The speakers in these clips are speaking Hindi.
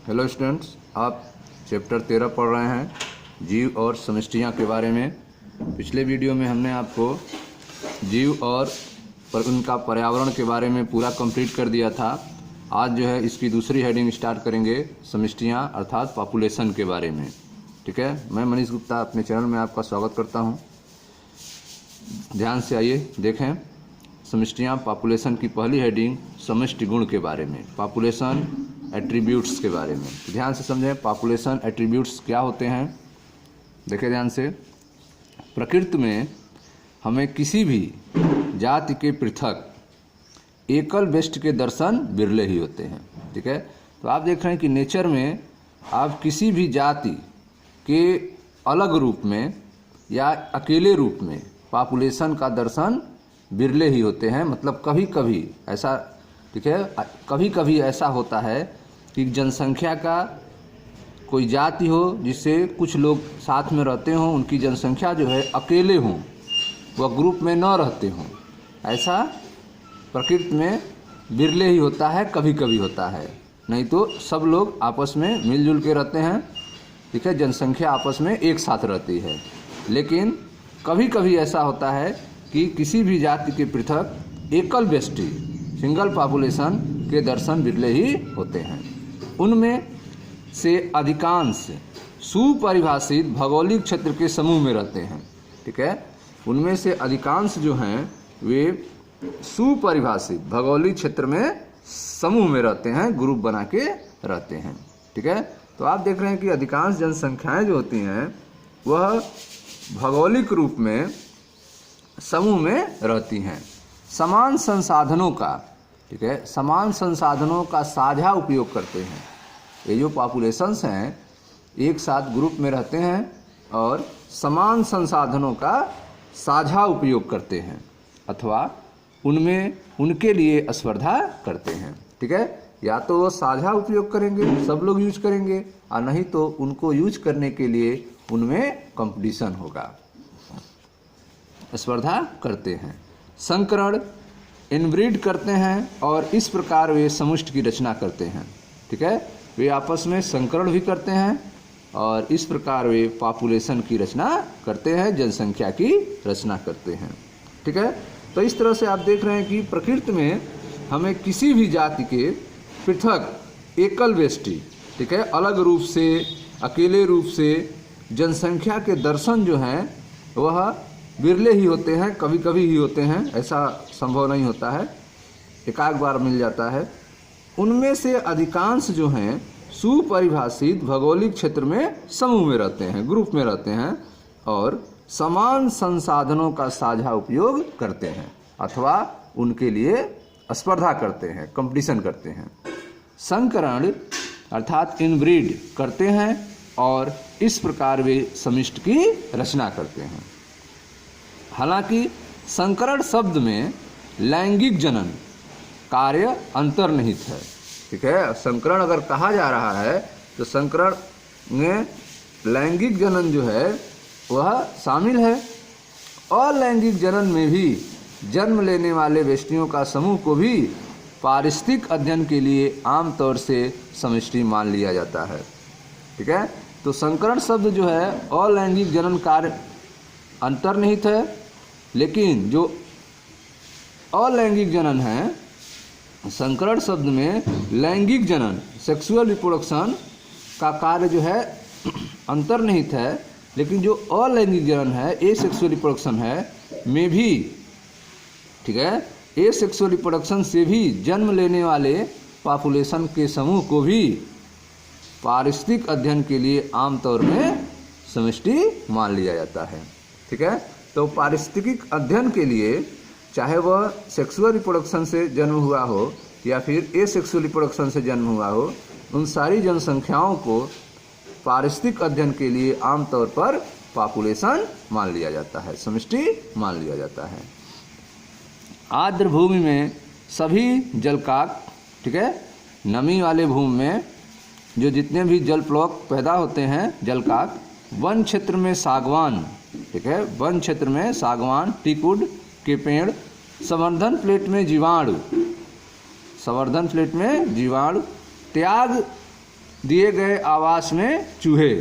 हेलो स्टूडेंट्स, आप चैप्टर 13 पढ़ रहे हैं जीव और समष्टियाँ के बारे में। पिछले वीडियो में हमने आपको जीव और उनका पर्यावरण के बारे में पूरा कंप्लीट कर दिया था। आज जो है इसकी दूसरी हेडिंग स्टार्ट करेंगे, समष्टियाँ अर्थात पॉपुलेशन के बारे में। ठीक है, मैं मनीष गुप्ता अपने चैनल में आपका स्वागत करता हूँ। ध्यान से आइए देखें, समष्टियाँ पॉपुलेशन की पहली हेडिंग समष्टि गुण के बारे में, पॉपुलेशन एट्रीब्यूट्स के बारे में। तो ध्यान से समझें, पॉपुलेशन एट्रीब्यूट्स क्या होते हैं। देखें ध्यान से, प्रकृति में हमें किसी भी जाति के पृथक एकल व्यष्टि के दर्शन बिरले ही होते हैं। ठीक है, तो आप देख रहे हैं कि नेचर में आप किसी भी जाति के अलग रूप में या अकेले रूप में पॉपुलेशन का दर्शन बिरले ही होते हैं। मतलब कभी कभी ऐसा, ठीक है, कभी कभी ऐसा होता है कि जनसंख्या का कोई जाति हो जिससे कुछ लोग साथ में रहते हों, उनकी जनसंख्या जो है अकेले हों, वह ग्रुप में न रहते हों। ऐसा प्रकृति में बिरले ही होता है, कभी कभी होता है, नहीं तो सब लोग आपस में मिलजुल के रहते हैं। ठीक है, जनसंख्या आपस में एक साथ रहती है। लेकिन कभी कभी ऐसा होता है कि किसी भी जाति के पृथक एकल व्यष्टि सिंगल पॉपुलेशन के दर्शन बिरले ही होते हैं। उनमें से अधिकांश सुपरिभाषित भौगोलिक क्षेत्र के समूह में रहते हैं। ठीक है, उनमें से अधिकांश जो हैं वे सुपरिभाषित भौगोलिक क्षेत्र में समूह में रहते हैं, ग्रुप बना के रहते हैं। ठीक है, तो आप देख रहे हैं कि अधिकांश जनसंख्याएं जो होती हैं वह भौगोलिक रूप में समूह में रहती हैं। समान संसाधनों का, ठीक है, समान संसाधनों का साझा उपयोग करते हैं। ये जो पॉपुलेशंस हैं एक साथ ग्रुप में रहते हैं और समान संसाधनों का साझा उपयोग करते हैं अथवा उनमें उनके लिए स्पर्धा करते हैं। ठीक है, या तो वो साझा उपयोग करेंगे, सब लोग यूज करेंगे, और नहीं तो उनको यूज करने के लिए उनमें कंपटीशन होगा, स्पर्धा करते हैं। संकरण इनब्रीड करते हैं और इस प्रकार वे समुष्टि की रचना करते हैं। ठीक है, वे आपस में संकरण भी करते हैं और इस प्रकार वे पॉपुलेशन की रचना करते हैं, जनसंख्या की रचना करते हैं। ठीक है, तो इस तरह से आप देख रहे हैं कि प्रकृति में हमें किसी भी जाति के पृथक एकल व्यष्टि, ठीक है, अलग रूप से अकेले रूप से जनसंख्या के दर्शन जो हैं वह बिरले ही होते हैं, कभी कभी ही होते हैं, ऐसा संभव नहीं होता है, एकाध बार मिल जाता है। उनमें से अधिकांश जो हैं सुपरिभाषित भौगोलिक क्षेत्र में समूह में रहते हैं, ग्रुप में रहते हैं और समान संसाधनों का साझा उपयोग करते हैं अथवा उनके लिए स्पर्धा करते हैं, कंपटीशन करते हैं। संकरण अर्थात इनब्रीड करते हैं और इस प्रकार वे समिष्टि की रचना करते हैं। हालांकि संकरण शब्द में लैंगिक जनन कार्य अंतर्निहित है। ठीक है, संकरण अगर कहा जा रहा है तो संकरण में लैंगिक जनन जो है वह शामिल है। अलैंगिक जनन में भी जन्म लेने वाले व्यक्तियों का समूह को भी पारिस्थितिक अध्ययन के लिए आमतौर से समष्टि मान लिया जाता है। ठीक है, तो संकरण शब्द जो है अलैंगिक जनन कार्य अंतर्निहित है, लेकिन जो अलैंगिक जनन है, संकरण शब्द में लैंगिक जनन सेक्सुअल रिप्रोडक्शन का कार्य जो है अंतर्निहित है, लेकिन जो अलैंगिक जनन है, ए सेक्सुअल रिप्रोडक्शन है में भी, ठीक है, ए सेक्सुअल रिप्रोडक्शन से भी जन्म लेने वाले पॉपुलेशन के समूह को भी पारिस्थितिक अध्ययन के लिए आमतौर में समष्टि मान लिया जाता है। ठीक है, तो पारिस्थितिक अध्ययन के लिए चाहे वह सेक्सुअल रिप्रोडक्शन से जन्म हुआ हो या फिर ए सेक्सुअल रिप्रोडक्शन से जन्म हुआ हो, उन सारी जनसंख्याओं को पारिस्थितिक अध्ययन के लिए आमतौर पर पॉपुलेशन मान लिया जाता है, समष्टि मान लिया जाता है। आर्द्र भूमि में सभी जलकाक, ठीक है, नमी वाले भूमि में जो जितने भी जल प्लॉक पैदा होते हैं जलकाक, वन क्षेत्र में सागवान, ठीक है, वन क्षेत्र में सागवान, टीकवुड के पेड़, संवर्धन प्लेट में जीवाणु, संवर्धन प्लेट में जीवाणु, त्याग दिए गए आवास में चूहे,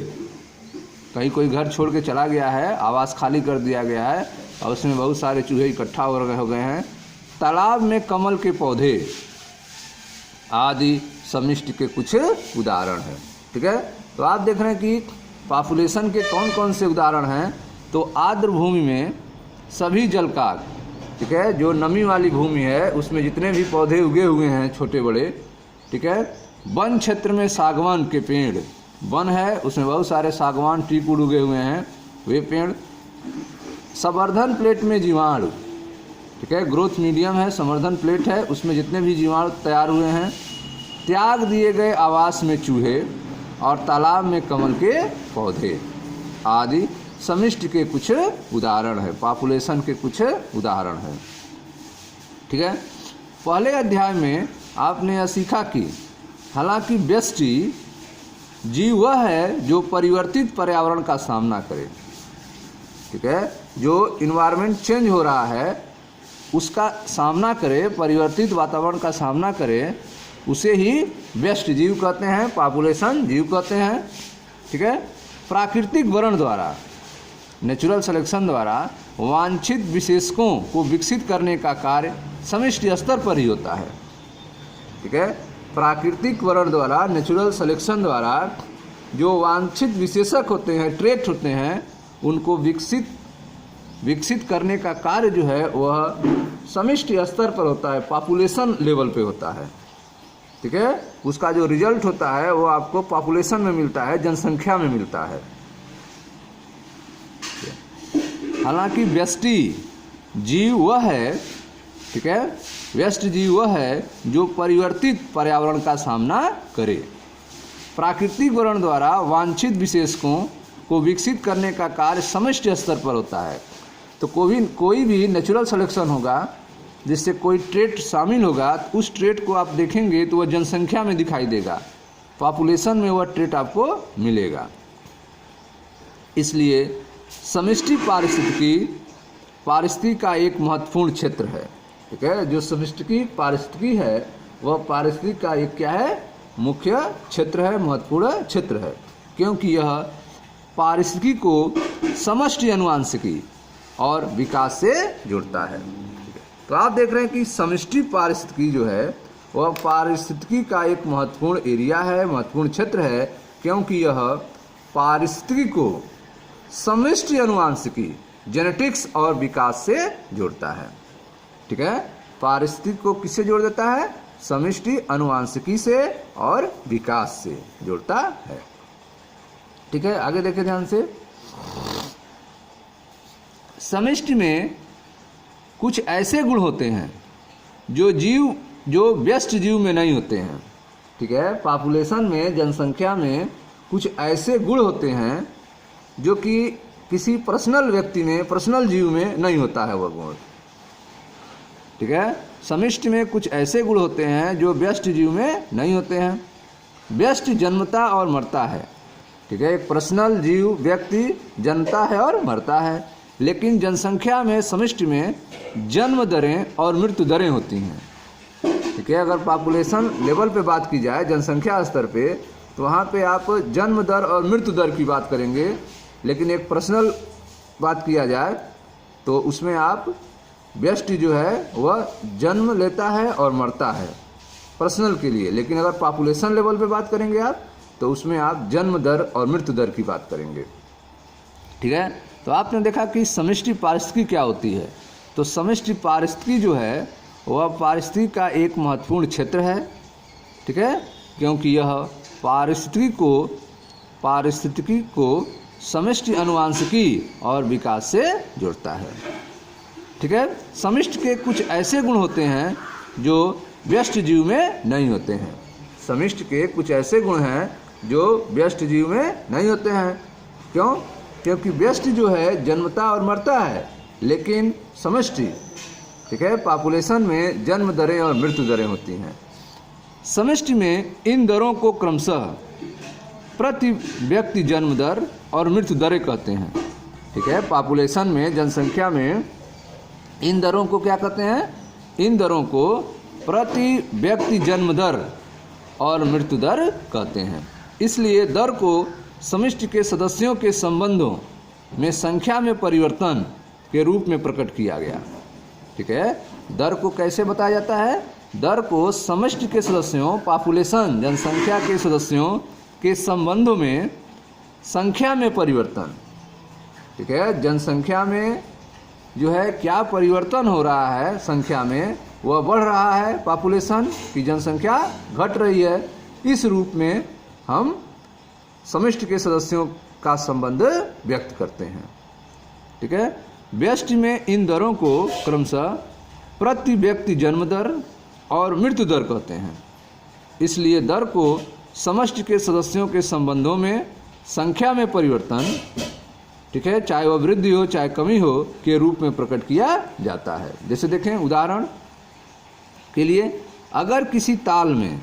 कहीं कोई घर छोड़ के चला गया है, आवास खाली कर दिया गया है और उसमें बहुत सारे चूहे इकट्ठा हो गए हैं। तालाब में कमल के पौधे आदि समिष्टि के कुछ उदाहरण हैं। ठीक है, तो आप देख रहे हैं कि पॉपुलेशन के कौन कौन से उदाहरण हैं। तो आर्द्र भूमि में सभी जलकाक, ठीक है, जो नमी वाली भूमि है उसमें जितने भी पौधे उगे हुए हैं छोटे बड़े, ठीक है। वन क्षेत्र में सागवान के पेड़, वन है उसमें बहुत सारे सागवान टीकूड उगे हुए हैं, वे पेड़। संवर्धन प्लेट में जीवाणु, ठीक है, ग्रोथ मीडियम है, संवर्धन प्लेट है, उसमें जितने भी जीवाणु तैयार हुए हैं। त्याग दिए गए आवास में चूहे और तालाब में कमल के पौधे आदि समिष्टि के कुछ उदाहरण है, पॉपुलेशन के कुछ उदाहरण है। ठीक है, पहले अध्याय में आपने यह सीखा कि हालांकि व्यष्टि जीव वह है जो परिवर्तित पर्यावरण का सामना करे, ठीक है, जो इन्वायरमेंट चेंज हो रहा है उसका सामना करे, परिवर्तित वातावरण का सामना करे, उसे ही व्यष्टि जीव कहते हैं, पॉपुलेशन जीव कहते हैं। ठीक है, प्राकृतिक वर्ण द्वारा, नेचुरल सिलेक्शन द्वारा वांछित विशेषकों को विकसित करने का कार्य समिष्टि स्तर पर ही होता है। ठीक है, प्राकृतिक वर्ण द्वारा, नेचुरल सिलेक्शन द्वारा जो वांछित विशेषक होते हैं, ट्रेट होते हैं, उनको विकसित करने का कार्य जो है वह समिष्टि स्तर पर होता है, पॉपुलेशन लेवल पे होता है। ठीक है, उसका जो रिजल्ट होता है वो आपको पॉपुलेशन में मिलता है, जनसंख्या में मिलता है। हालांकि व्यष्टि जीव वह है, ठीक है, व्यष्टि जीव वह है जो परिवर्तित पर्यावरण का सामना करे, प्राकृतिक वर्ण द्वारा वांछित विशेषकों को विकसित करने का कार्य समष्टि स्तर पर होता है। तो कोई भी नेचुरल सिलेक्शन होगा जिससे कोई ट्रेट शामिल होगा, उस ट्रेट को आप देखेंगे तो वह जनसंख्या में दिखाई देगा, पॉपुलेशन में वह ट्रेट आपको मिलेगा। इसलिए समष्टि पारिस्थितिकी का एक महत्वपूर्ण क्षेत्र है। ठीक है, जो समष्टि पारिस्थितिकी है वह पारिस्थितिकी का एक क्या है, मुख्य क्षेत्र है, महत्वपूर्ण क्षेत्र है, क्योंकि यह पारिस्थितिकी को समष्टि अनुवांशिकी और विकास से जुड़ता है। तो आप देख रहे हैं कि समष्टि पारिस्थितिकी जो है वह पारिस्थितिकी का एक महत्वपूर्ण एरिया है, महत्वपूर्ण क्षेत्र है, क्योंकि यह पारिस्थितिकी को समष्टि अनुवांशिकी, जेनेटिक्स और विकास से जोड़ता है। ठीक है, पारिस्थितिकी को किससे जोड़ देता है, समष्टि अनुवांशिकी से और विकास से जोड़ता है। ठीक है, आगे देखें ध्यान से। समष्टि में कुछ ऐसे गुण होते हैं जो व्यष्टि जीव में नहीं होते हैं। ठीक है, पॉपुलेशन में, जनसंख्या में कुछ ऐसे गुण होते हैं जो कि किसी पर्सनल व्यक्ति में, पर्सनल जीव में नहीं होता है वह गुण। ठीक है, समष्टि में कुछ ऐसे गुण होते हैं जो व्यष्टि जीव में नहीं होते हैं। व्यष्टि जन्मता और मरता है। ठीक है, एक पर्सनल जीव व्यक्ति जन्मता है और मरता है, लेकिन जनसंख्या में, समष्टि में जन्म दरें और मृत्यु दरें होती हैं। ठीक है, अगर पॉपुलेशन लेवल पे बात की जाए, जनसंख्या स्तर पे, तो वहाँ पे आप जन्म दर और मृत्यु दर की बात करेंगे, लेकिन एक पर्सनल बात किया जाए तो उसमें आप व्यष्टि जो है वह जन्म लेता है और मरता है पर्सनल के लिए, लेकिन अगर पॉपुलेशन लेवल पे बात करेंगे आप तो उसमें आप जन्म दर और मृत्यु दर की बात करेंगे। ठीक है, तो आपने देखा कि समष्टि पारिस्थितिकी क्या होती है। तो समष्टि पारिस्थितिकी जो है वह पारिस्थितिकी का एक महत्वपूर्ण क्षेत्र है। ठीक है, क्योंकि यह पारिस्थितिकी को समष्टि अनुवांशिकी और विकास से जोड़ता है। ठीक है, समष्टि के कुछ ऐसे गुण होते हैं जो व्यष्टि जीव में नहीं होते हैं। समष्टि के कुछ ऐसे गुण हैं जो व्यष्टि जीव में नहीं होते हैं। क्यों? क्योंकि व्यष्टि जो है जन्मता और मरता है, लेकिन समष्टि, ठीक है, पॉपुलेशन में जन्म दरें और मृत्यु दरें होती हैं। समष्टि में इन दरों को क्रमशः प्रति व्यक्ति जन्म दर और मृत्यु दरें कहते हैं। ठीक है, पॉपुलेशन में, जनसंख्या में इन दरों को क्या कहते हैं? इन दरों को प्रति व्यक्ति जन्म दर और मृत्यु दर कहते हैं। इसलिए दर को समष्टि के सदस्यों के संबंधों में संख्या में परिवर्तन के रूप में प्रकट किया गया। ठीक है, दर को कैसे बताया जाता है? दर को समष्टि के सदस्यों, पॉपुलेशन, जनसंख्या के सदस्यों के संबंधों में संख्या में परिवर्तन। ठीक है, जनसंख्या में जो है क्या परिवर्तन हो रहा है, संख्या में वह बढ़ रहा है, पॉपुलेशन की जनसंख्या घट रही है, इस रूप में हम समष्टि के सदस्यों का संबंध व्यक्त करते हैं। ठीक है, व्यष्टि में इन दरों को क्रमशः प्रति व्यक्ति जन्म दर और मृत्यु दर कहते हैं। इसलिए दर को समष्टि के सदस्यों के संबंधों में संख्या में परिवर्तन, ठीक है, चाहे वह वृद्धि हो चाहे कमी हो, के रूप में प्रकट किया जाता है। जैसे देखें, उदाहरण के लिए, अगर किसी ताल में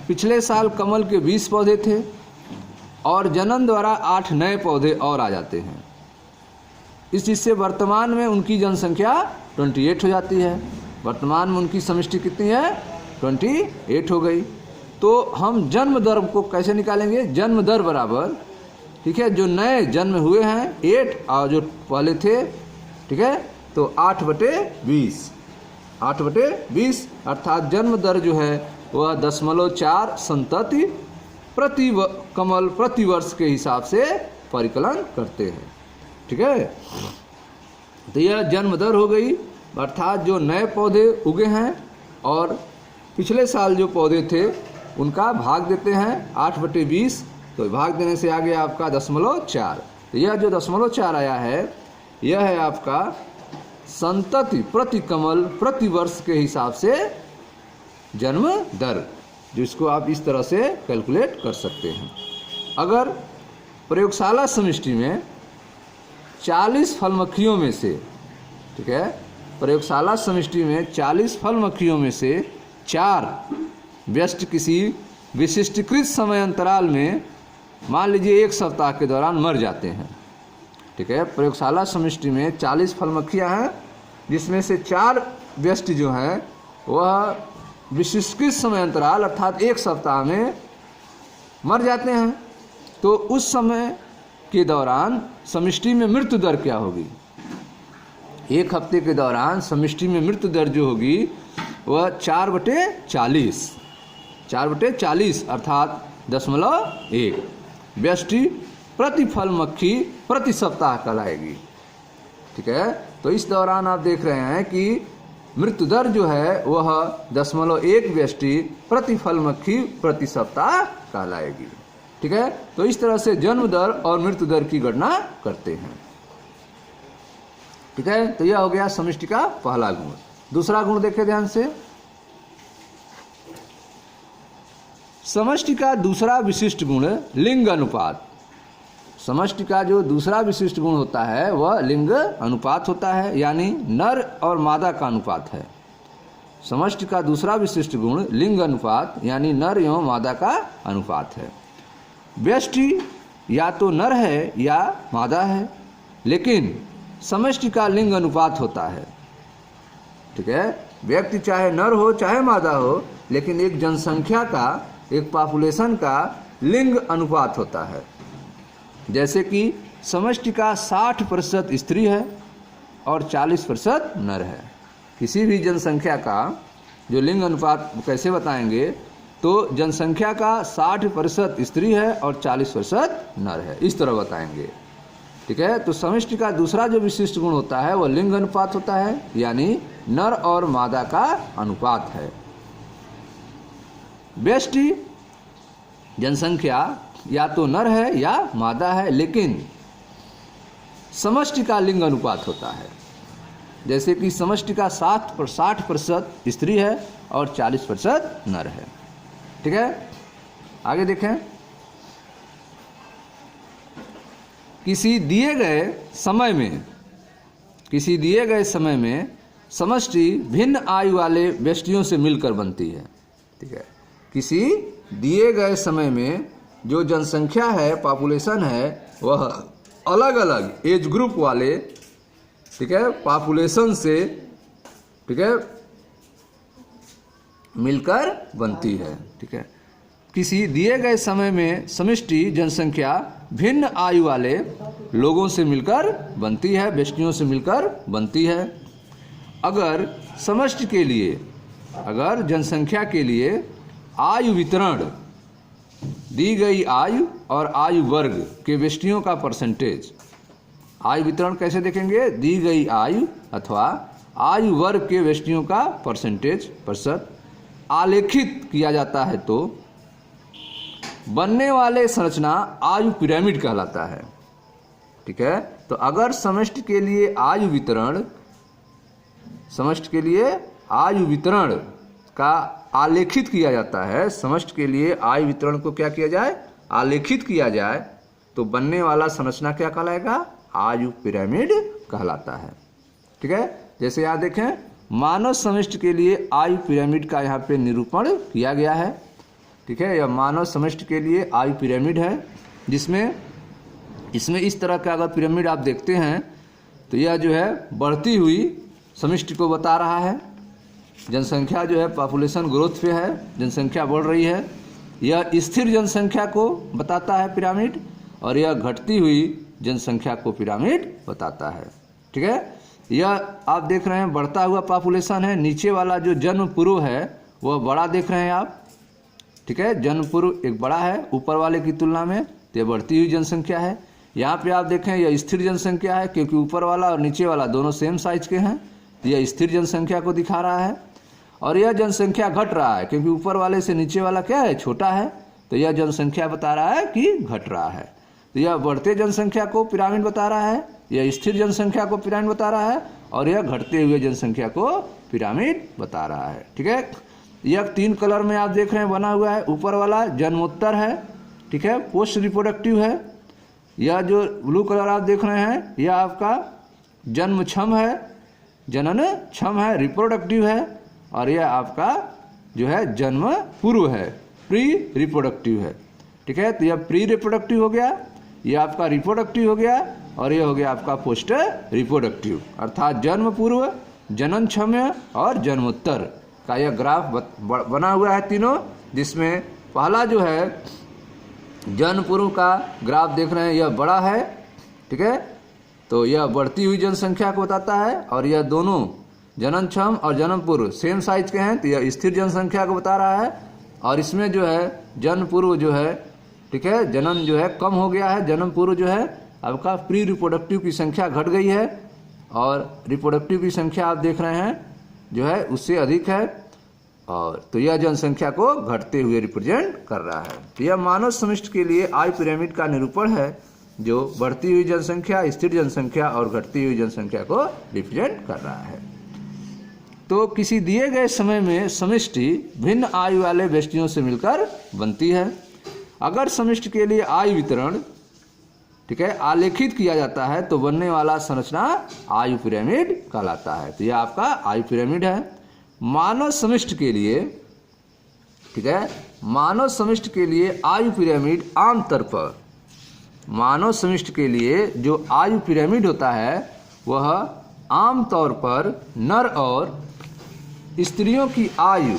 पिछले साल कमल के 20 पौधे थे और जनन द्वारा 8 नए पौधे और आ जाते हैं, इस चीज़ से वर्तमान में उनकी जनसंख्या 28 हो जाती है। वर्तमान में उनकी समष्टि कितनी है? 28 हो गई। तो हम जन्म दर को कैसे निकालेंगे? जन्म दर बराबर, ठीक है, जो नए जन्म हुए हैं 8 और जो पहले थे, ठीक है, तो 8/20, 8/20 अर्थात जन्म दर जो है वह 0.4 संतति प्रति कमल प्रति वर्ष के हिसाब से परिकलन करते हैं। ठीक है, तो यह जन्म दर हो गई, अर्थात जो नए पौधे उगे हैं और पिछले साल जो पौधे थे उनका भाग देते हैं 8/20, तो भाग देने से आ गया आपका 0.4। तो यह जो 0.4 आया है यह है आपका संतति प्रति कमल प्रति वर्ष के हिसाब से जन्म दर, जिसको आप इस तरह से कैलकुलेट कर सकते हैं। अगर प्रयोगशाला समष्टि में 40 फल मक्खियों में से, ठीक है, प्रयोगशाला समष्टि में 40 फल मक्खियों में से 4 व्यष्टि किसी विशिष्टीकृत समय अंतराल में, मान लीजिए 1 सप्ताह के दौरान मर जाते हैं। ठीक है, प्रयोगशाला समष्टि में 40 फल मक्खियाँ हैं, जिसमें से 4 व्यष्टि जो हैं वह विशिष्टीकृत समय अंतराल अर्थात 1 सप्ताह में मर जाते हैं। तो उस समय के दौरान समष्टि में मृत्यु दर क्या होगी? 1 हफ्ते के दौरान समष्टि में मृत्यु दर जो होगी वह 4/40, 4/40 अर्थात 0.1 व्यष्टि प्रति फल मक्खी प्रति सप्ताह कहलाएगी। ठीक है, तो इस दौरान आप देख रहे हैं कि मृत्यु दर जो है वह 0.1 व्यष्टि प्रति फल मक्खी प्रति सप्ताह कहलाएगी। ठीक है, तो इस तरह से जन्म दर और मृत्यु दर की गणना करते हैं। ठीक है, तो यह हो गया समष्टि का पहला गुण। दूसरा गुण देखें ध्यान से, समष्टि का दूसरा विशिष्ट गुण लिंग अनुपात। समष्टि का जो दूसरा विशिष्ट गुण होता है वह लिंग अनुपात होता है, यानी नर और मादा का अनुपात है। समष्टि का दूसरा विशिष्ट गुण लिंग अनुपात यानी नर एवं मादा का अनुपात है। व्यष्टि या तो नर है या मादा है, लेकिन समष्टि का लिंग अनुपात होता है। ठीक है, व्यक्ति चाहे नर हो चाहे मादा हो, लेकिन एक जनसंख्या का, एक पॉपुलेशन का लिंग अनुपात होता है। जैसे कि समष्टि का 60% स्त्री है और 40% नर है। किसी भी जनसंख्या का जो लिंग अनुपात कैसे बताएंगे, तो जनसंख्या का 60% स्त्री है और 40% नर है, इस तरह बताएंगे। ठीक है, तो समष्टि का दूसरा जो विशिष्ट गुण होता है वह लिंग अनुपात होता है, यानी नर और मादा का अनुपात है। व्यष्टि जनसंख्या या तो नर है या मादा है, लेकिन समष्टि का लिंग अनुपात होता है। जैसे कि समष्टि का 60% स्त्री है और 40% नर है। ठीक है, आगे देखें, किसी दिए गए समय में समष्टि भिन्न आयु वाले व्यष्टियों से मिलकर बनती है। ठीक है, किसी दिए गए समय में जो जनसंख्या है, पॉपुलेशन है, वह अलग अलग एज ग्रुप वाले, ठीक है, पॉपुलेशन से, ठीक है, मिलकर बनती है। ठीक है, किसी दिए गए समय में समष्टि जनसंख्या भिन्न आयु वाले लोगों से मिलकर बनती है, व्यष्टियों से मिलकर बनती है। अगर समष्टि के लिए, अगर जनसंख्या के लिए आयु वितरण, दी गई आयु और आयु वर्ग के व्यष्टियों का परसेंटेज, आयु वितरण कैसे देखेंगे, दी गई आयु अथवा आयु वर्ग के व्यष्टियों का परसेंटेज, प्रतिशत आलेखित किया जाता है तो बनने वाले संरचना आयु पिरामिड कहलाता है। ठीक है, तो अगर समष्टि के लिए आयु वितरण, समष्टि के लिए आयु वितरण का आलेखित किया जाता है, समष्टि के लिए आयु वितरण को क्या किया जाए, आलेखित किया जाए, तो बनने वाला संरचना क्या कहलाएगा, आयु पिरामिड कहलाता है। ठीक है, जैसे यहाँ देखें मानव समष्टि के लिए आयु पिरामिड का यहाँ पे निरूपण किया गया है। ठीक है, यह मानव समष्टि के लिए आयु पिरामिड है, जिसमें इसमें इस तरह का अगर पिरामिड आप देखते हैं तो यह जो है बढ़ती हुई समष्टि को बता रहा है। जनसंख्या जो है पॉपुलेशन ग्रोथ पे है, जनसंख्या बढ़ रही है। यह स्थिर जनसंख्या को बताता है पिरामिड, और यह घटती हुई जनसंख्या को पिरामिड बताता है। ठीक है, यह आप देख रहे हैं बढ़ता हुआ पॉपुलेशन है। नीचे वाला जो जन्म पूर्व है वह बड़ा देख रहे हैं आप। ठीक है, जन्म पूर्व एक बड़ा है ऊपर वाले की तुलना में, तो यह बढ़ती हुई जनसंख्या है। यहाँ पे आप देखें यह स्थिर जनसंख्या है, क्योंकि ऊपर वाला और नीचे वाला दोनों सेम साइज के हैं, तो यह स्थिर जनसंख्या को दिखा रहा है। और यह जनसंख्या घट रहा है, क्योंकि ऊपर वाले से नीचे वाला क्या है, छोटा है, तो यह जनसंख्या बता रहा है कि घट रहा है। तो यह बढ़ते जनसंख्या को पिरामिड बता रहा है, यह स्थिर जनसंख्या को पिरामिड बता रहा है, और यह घटते हुए जनसंख्या को पिरामिड बता रहा है। ठीक है, यह 3 कलर में आप देख रहे हैं बना हुआ है। ऊपर वाला जन्मोत्तर है, ठीक है, पोस्ट रिप्रोडक्टिव है। यह जो ब्लू कलर आप देख रहे हैं यह आपका जन्मक्षम है, जनन क्षम है, रिप्रोडक्टिव है। और यह आपका जो है जन्म पूर्व है, प्री रिप्रोडक्टिव है। ठीक है, तो यह प्री रिप्रोडक्टिव हो गया, यह आपका रिप्रोडक्टिव हो गया, और यह हो गया आपका पोस्ट रिप्रोडक्टिव, अर्थात जन्म पूर्व, जनन क्षम्य और जन्मोत्तर का यह ग्राफ बना हुआ है तीनों, जिसमें पहला जो है जन्म पूर्व का ग्राफ देख रहे हैं यह बड़ा है। ठीक है, तो यह बढ़ती हुई जनसंख्या को बताता है, और यह दोनों जननक्षम और जन्म पूर्व सेम साइज के हैं, तो यह स्थिर जनसंख्या को बता रहा है। और इसमें जो है जन्म पूर्व जो है, ठीक है, जनन जो है कम हो गया है, जन्म पूर्व जो है आपका प्री रिप्रोडक्टिव की संख्या घट गई है, और रिप्रोडक्टिव की संख्या आप देख रहे हैं जो है उससे अधिक है, और तो यह जनसंख्या को घटते हुए रिप्रेजेंट कर रहा है। तो यह मानव समष्टि के लिए आयु पिरामिड का निरूपण है, जो बढ़ती हुई जनसंख्या, स्थिर जनसंख्या और घटती हुई जनसंख्या को रिप्रेजेंट कर रहा है। तो किसी दिए गए समय में समष्टि भिन्न आयु वाले व्यष्टियों से मिलकर बनती है। अगर समष्टि के लिए आयु वितरण, ठीक है, आलेखित किया जाता है तो बनने वाला संरचना आयु पिरामिड कहलाता है। तो यह आपका आयु पिरामिड है। मानव समष्टि के लिए, ठीक है, मानव समष्टि के लिए आयु पिरामिड आमतौर पर, मानव समष्टि के लिए जो आयु पिरामिड होता है वह आमतौर पर नर और स्त्रियों की आयु,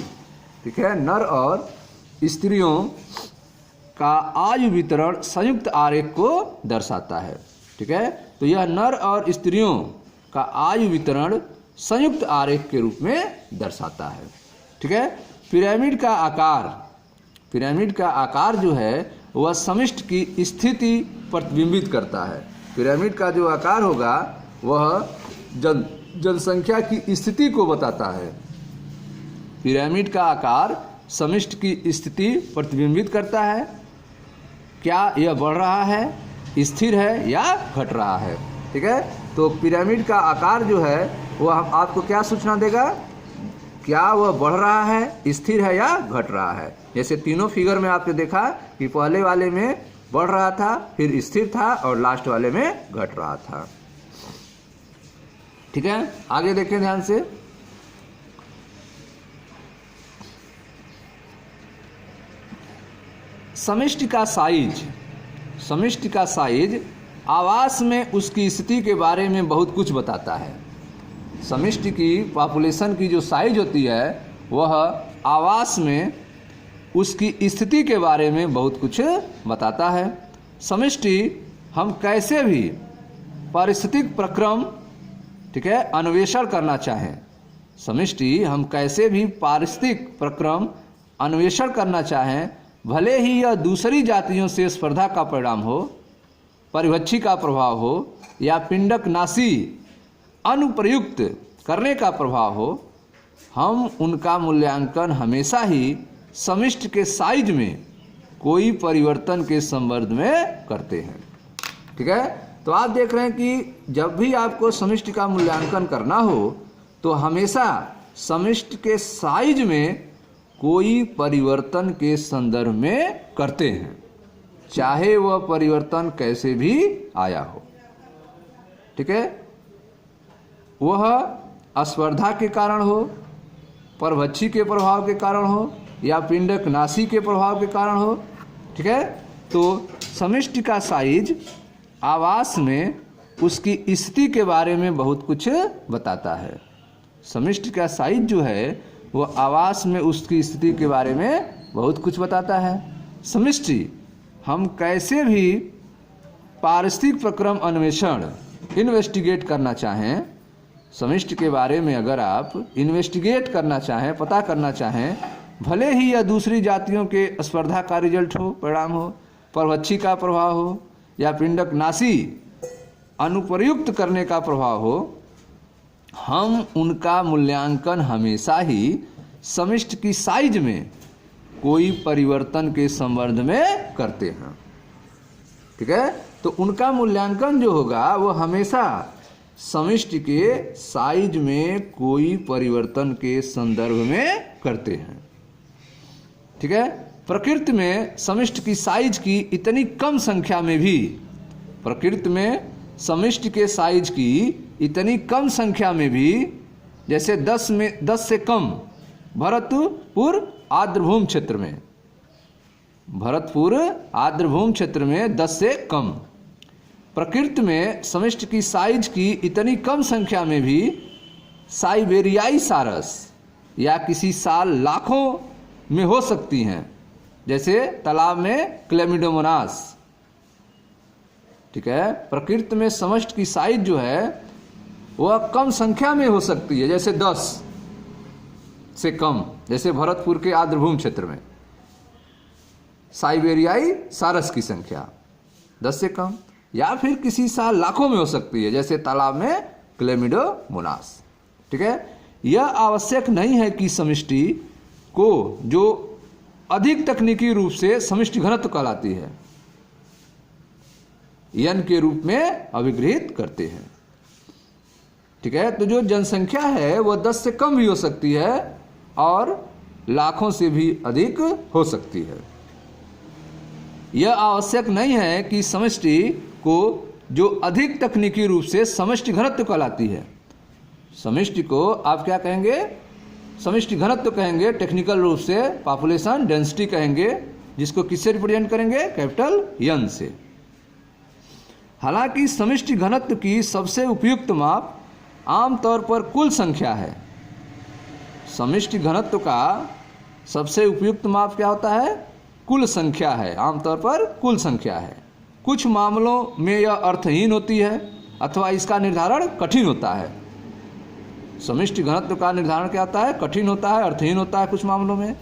ठीक है, नर और स्त्रियों का आयु वितरण संयुक्त आरेख को दर्शाता है। ठीक है, तो यह नर और स्त्रियों का आयु वितरण संयुक्त आरेख के रूप में दर्शाता है। ठीक है, पिरामिड का आकार, पिरामिड का आकार जो है वह समष्टि की स्थिति प्रतिबिंबित करता है। पिरामिड का जो आकार होगा वह जनसंख्या की स्थिति को बताता है। पिरामिड का आकार समष्टि की स्थिति प्रतिबिंबित करता है, क्या यह बढ़ रहा है, स्थिर है या घट रहा है। ठीक है, तो पिरामिड का आकार जो है वह हम आपको क्या सूचना देगा, क्या वह बढ़ रहा है, स्थिर है या घट रहा है। जैसे तीनों फिगर में आपने देखा कि पहले वाले में बढ़ रहा था, फिर स्थिर था, और लास्ट वाले में घट रहा था। ठीक है, आगे देखें ध्यान से। समष्टि का साइज, समष्टि का साइज आवास में उसकी स्थिति के बारे में बहुत कुछ बताता है। समष्टि की पॉपुलेशन की जो साइज होती है वह आवास में उसकी स्थिति के बारे में बहुत कुछ बताता है। समष्टि हम कैसे भी पारिस्थितिक प्रक्रम, ठीक है, अन्वेषण करना चाहें, समष्टि हम कैसे भी पारिस्थितिक प्रक्रम अन्वेषण करना चाहें, भले ही यह दूसरी जातियों से स्पर्धा का परिणाम हो, परिभक्षी का प्रभाव हो या पिंडक नासी अनुप्रयुक्त करने का प्रभाव हो, हम उनका मूल्यांकन हमेशा ही समष्टि के साइज में कोई परिवर्तन के संबंध में करते हैं। ठीक है, तो आप देख रहे हैं कि जब भी आपको समष्टि का मूल्यांकन करना हो तो हमेशा समष्टि के साइज में कोई परिवर्तन के संदर्भ में करते हैं, चाहे वह परिवर्तन कैसे भी आया हो। ठीक है, वह स्पर्धा के कारण हो, परभक्षी के प्रभाव के कारण हो या पिंडक नासी के प्रभाव के कारण हो। ठीक है, तो समष्टि का साइज आवास में उसकी स्थिति के बारे में बहुत कुछ बताता है। समष्टि का साइज जो है वो आवास में उसकी स्थिति के बारे में बहुत कुछ बताता है। समष्टि हम कैसे भी पारिस्थितिक प्रक्रम अन्वेषण इन्वेस्टिगेट करना चाहें, समष्टि के बारे में अगर आप इन्वेस्टिगेट करना चाहें, पता करना चाहें, भले ही यह दूसरी जातियों के स्पर्धा का रिजल्ट हो, परिणाम हो, परभक्षी का प्रभाव हो या पिंडक नासी अनुप्रयुक्त करने का प्रभाव हो, हम उनका मूल्यांकन हमेशा ही समष्टि की साइज में कोई परिवर्तन के संबंध में करते हैं। ठीक है, तो उनका मूल्यांकन जो होगा वो हमेशा समष्टि के साइज में कोई परिवर्तन के संदर्भ में करते हैं। ठीक है, प्रकृति में समष्टि की साइज की इतनी कम संख्या में भी, प्रकृति में समष्टि के साइज की इतनी कम संख्या में भी, जैसे 10 से कम भरतपुर आर्द्रभूमि क्षेत्र में, भरतपुर आर्द्रभूमि क्षेत्र में 10 से कम, प्रकृति में समष्टि की साइज की इतनी कम संख्या में भी साइबेरियाई सारस या किसी साल लाखों में हो सकती हैं, जैसे तालाब में क्लेमिडोमोनास। ठीक है, प्रकृति में समष्टि की साइज जो है वह कम संख्या में हो सकती है, जैसे 10 से कम, जैसे भरतपुर के आर्द्रभूमि क्षेत्र में साइबेरियाई सारस की संख्या 10 से कम, या फिर किसी साल लाखों में हो सकती है, जैसे तालाब में क्लेमिडोमोनास। ठीक है, यह आवश्यक नहीं है कि समष्टि को जो अधिक तकनीकी रूप से समष्टि घनत्व कहलाती है n के रूप में अभिगृहित करते हैं। ठीक है, तो जो जनसंख्या है वह 10 से कम भी हो सकती है और लाखों से भी अधिक हो सकती है। यह आवश्यक नहीं है कि समष्टि को जो अधिक तकनीकी रूप से समष्टि घनत्व कहलाती है, समष्टि को आप क्या कहेंगे, समष्टि घनत्व कहेंगे, टेक्निकल रूप से पॉपुलेशन डेंसिटी कहेंगे, जिसको किससे रिप्रेजेंट करेंगे, कैपिटल N से। हालांकि समष्टि घनत्व की सबसे उपयुक्त माप आमतौर पर कुल संख्या है। समष्टि घनत्व का सबसे उपयुक्त माप क्या होता है, कुल संख्या है, आमतौर पर कुल संख्या है। कुछ मामलों में यह अर्थहीन होती है अथवा इसका निर्धारण कठिन होता है। समष्टि घनत्व का निर्धारण क्या होता है, कठिन होता है, अर्थहीन होता है कुछ मामलों में।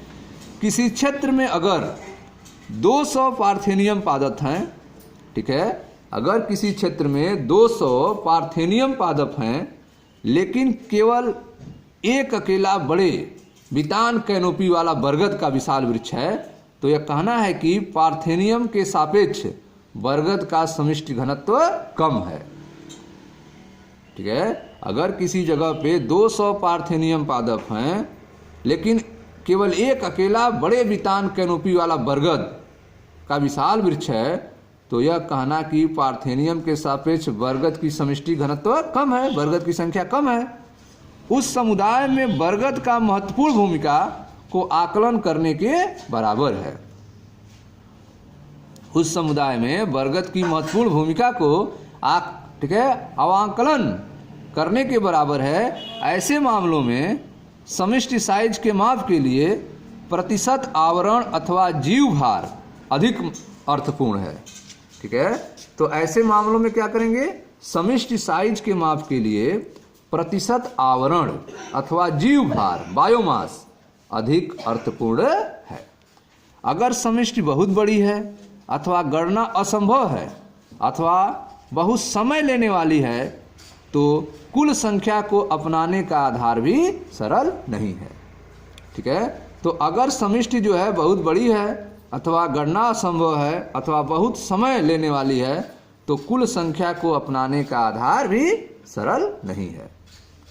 किसी क्षेत्र में अगर 200 पार्थेनियम पादप हैं, ठीक है, अगर किसी क्षेत्र में 200 पार्थेनियम पादप हैं, लेकिन केवल एक अकेला बड़े वितान कैनोपी वाला बरगद का विशाल वृक्ष है, तो यह कहना है कि पार्थेनियम के सापेक्ष बरगद का समष्टि घनत्व कम है। ठीक है, अगर किसी जगह पे 200 पार्थेनियम पादप हैं, लेकिन केवल एक अकेला बड़े वितान कैनोपी वाला बरगद का विशाल वृक्ष है, तो यह कहना कि पार्थेनियम के सापेक्ष बरगद की समष्टि घनत्व कम है, बरगद की संख्या कम है। उस समुदाय में बरगद का महत्वपूर्ण भूमिका को आकलन करने के बराबर है। उस समुदाय में बरगद की महत्वपूर्ण भूमिका को ठीक है, अवाकलन करने के बराबर है। ऐसे मामलों में समष्टि साइज के माप के लिए प्रतिशत आवरण अथवा जीव भार अधिक अर्थपूर्ण है। ठीक है, तो ऐसे मामलों में क्या करेंगे, समष्टि साइज के माप के लिए प्रतिशत आवरण अथवा जीव भार बायोमास अधिक अर्थपूर्ण है। अगर समष्टि बहुत बड़ी है अथवा गणना असंभव है अथवा बहुत समय लेने वाली है तो कुल संख्या को अपनाने का आधार भी सरल नहीं है। ठीक है, तो अगर समष्टि जो है बहुत बड़ी है अथवा गणना असंभव है अथवा बहुत समय लेने वाली है तो कुल संख्या को अपनाने का आधार भी सरल नहीं है।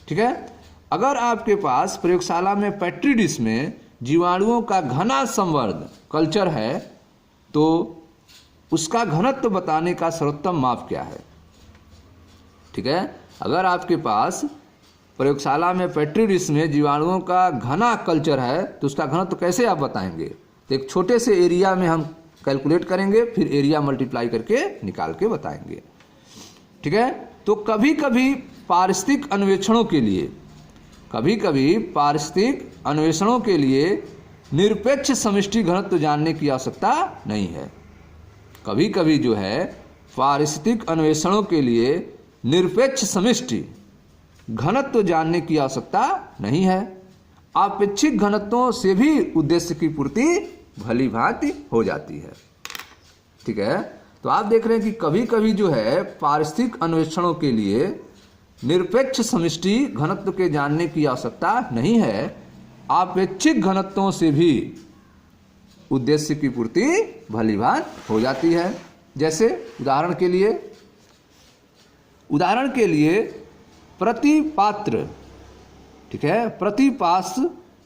ठीक है, अगर आपके पास प्रयोगशाला में पेट्री डिश में जीवाणुओं का घना संवर्ध कल्चर है तो उसका घनत्व बताने का सर्वोत्तम माप क्या है। ठीक है, अगर आपके पास प्रयोगशाला में पेट्री डिश में जीवाणुओं का घना कल्चर है तो उसका घनत्व कैसे आप बताएंगे, तो एक छोटे से एरिया में हम कैलकुलेट करेंगे, फिर एरिया मल्टीप्लाई करके निकाल के बताएंगे। ठीक है, तो कभी कभी पारिस्थितिक अन्वेषणों के लिए निरपेक्ष समष्टि घनत्व जानने की आवश्यकता नहीं है। कभी कभी जो है पारिस्थितिक अन्वेषणों के लिए निरपेक्ष समष्टि घनत्व जानने की आवश्यकता नहीं है। आपेक्षिक घनत्वों से भी उद्देश्य की पूर्ति भली भांति हो जाती है। ठीक है, तो आप देख रहे हैं कि कभी कभी जो है पारिस्थितिक अन्वेषणों के लिए निरपेक्ष समष्टि घनत्व के जानने की आवश्यकता नहीं है, आपेक्षिक घनत्वों से भी उद्देश्य की पूर्ति भली भांति हो जाती है। जैसे उदाहरण के लिए प्रति पात्र, ठीक है, प्रति पास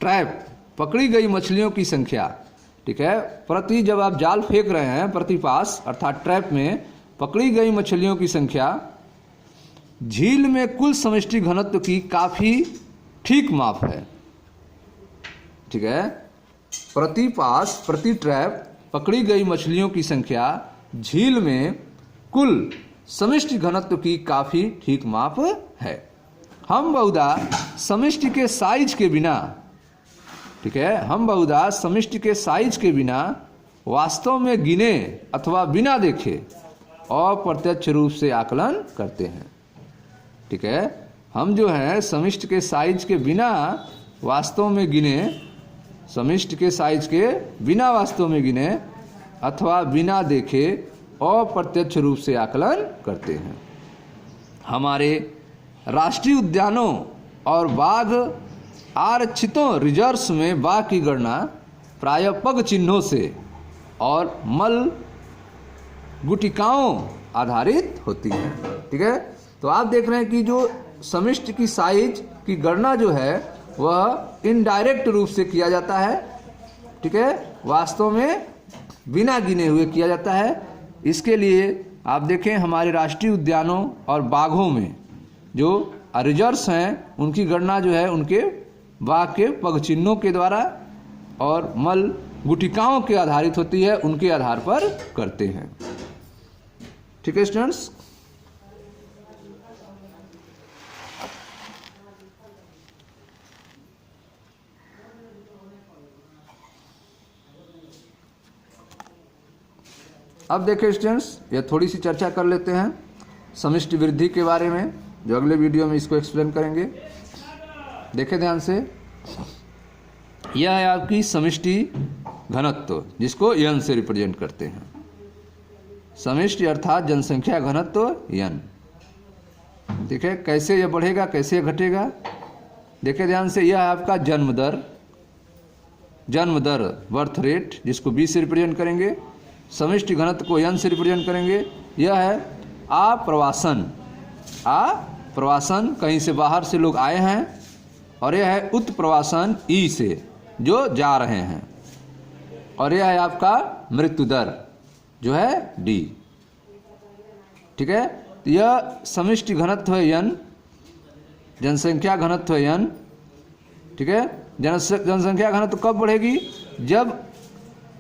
ट्रैप पकड़ी गई मछलियों की संख्या, ठीक है, प्रति जब आप जाल फेंक रहे हैं प्रति पास अर्थात ट्रैप में पकड़ी गई मछलियों की संख्या झील में कुल समष्टि घनत्व की काफी ठीक माप है। ठीक है, प्रति पास प्रति ट्रैप पकड़ी गई मछलियों की संख्या झील में कुल समष्टि घनत्व की काफी ठीक माप है। हम बहुधा समष्टि के साइज के बिना, ठीक है, हम बहुधा समष्टि के साइज के बिना वास्तव में गिने अथवा बिना देखे अप्रत्यक्ष रूप से आकलन करते हैं। ठीक है, हम जो है समष्टि के साइज के बिना वास्तव में गिने, समष्टि के साइज के बिना वास्तव में गिने अथवा बिना देखे अप्रत्यक्ष रूप से आकलन करते हैं। हमारे राष्ट्रीय उद्यानों और बाघ आरक्षितों रिजर्व्स में बाघ की गणना प्रायः पग चिन्हों से और मल गुटिकाओं आधारित होती है। ठीक है, तो आप देख रहे हैं कि जो समष्टि की साइज की गणना जो है वह इनडायरेक्ट रूप से किया जाता है। ठीक है, वास्तव में बिना गिने हुए किया जाता है। इसके लिए आप देखें हमारे राष्ट्रीय उद्यानों और बाघों में जो रिजर्व्स हैं उनकी गणना जो है उनके बाघ के पग चिन्हों के द्वारा और मल गुटिकाओं के आधारित होती है, उनके आधार पर करते हैं। ठीक है स्टूडेंट्स, अब देखें स्टूडेंट्स, यह थोड़ी सी चर्चा कर लेते हैं समष्टि वृद्धि के बारे में, जो अगले वीडियो में इसको एक्सप्लेन करेंगे। देखें ध्यान से, यह है आपकी समष्टि घनत्व जिसको n से रिप्रेजेंट करते हैं। समष्टि अर्थात जनसंख्या घनत्व n। ठीक है, कैसे यह बढ़ेगा कैसे घटेगा, देखें ध्यान से, यह है आपका जन्म दर बर्थ रेट जिसको b से रिप्रेजेंट करेंगे, समष्टि घनत्व को n से रिप्रेजेंट करेंगे। यह है आप्रवासन, कहीं से बाहर से लोग आए हैं, और यह है उत्प्रवासन ई से जो जा रहे हैं, और यह है आपका मृत्यु दर जो है d। ठीक है, तो यह समष्टि घनत्व है n, जनसंख्या घनत्व है n। ठीक है, जनसंख्या घनत्व कब बढ़ेगी, जब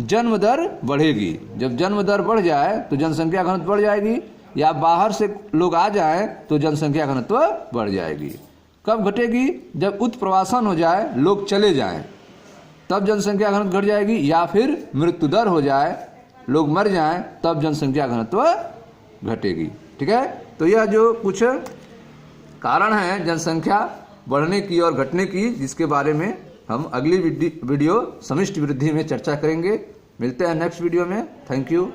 जन्म दर बढ़ेगी। जब जन्म दर बढ़ जाए तो जनसंख्या घनत्व बढ़ जाएगी, या बाहर से लोग आ जाए तो जनसंख्या घनत्व बढ़ जाएगी। कब घटेगी, जब उत्प्रवासन हो जाए, लोग चले जाएं। तब जनसंख्या घनत्व घट जाएगी, या फिर मृत्यु दर हो जाए, लोग मर जाएं, तब जनसंख्या घनत्व घटेगी। ठीक है, तो यह जो कुछ कारण है जनसंख्या बढ़ने की और घटने की, जिसके बारे में हम अगली वीडियो समष्टि वृद्धि में चर्चा करेंगे। मिलते हैं नेक्स्ट वीडियो में। Thank you.